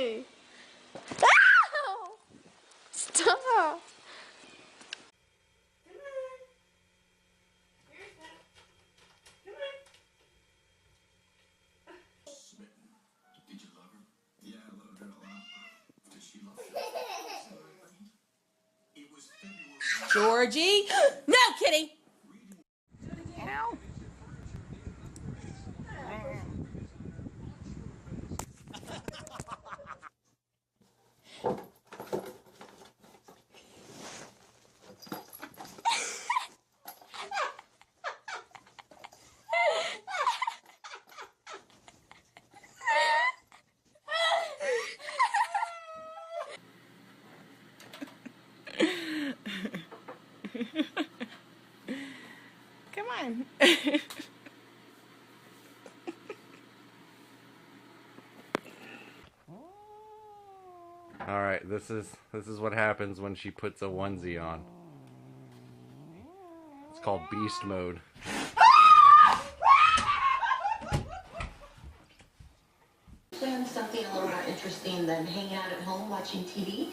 Hey! Ow! Stop! Did you love her? Yeah, I loved her a lot. Did she love you? It was February. Georgie? No, Kitty! Ow. Come on. All right, this is what happens when she puts a onesie on. It's called beast mode. Plan something a little more interesting than hanging out at home watching TV?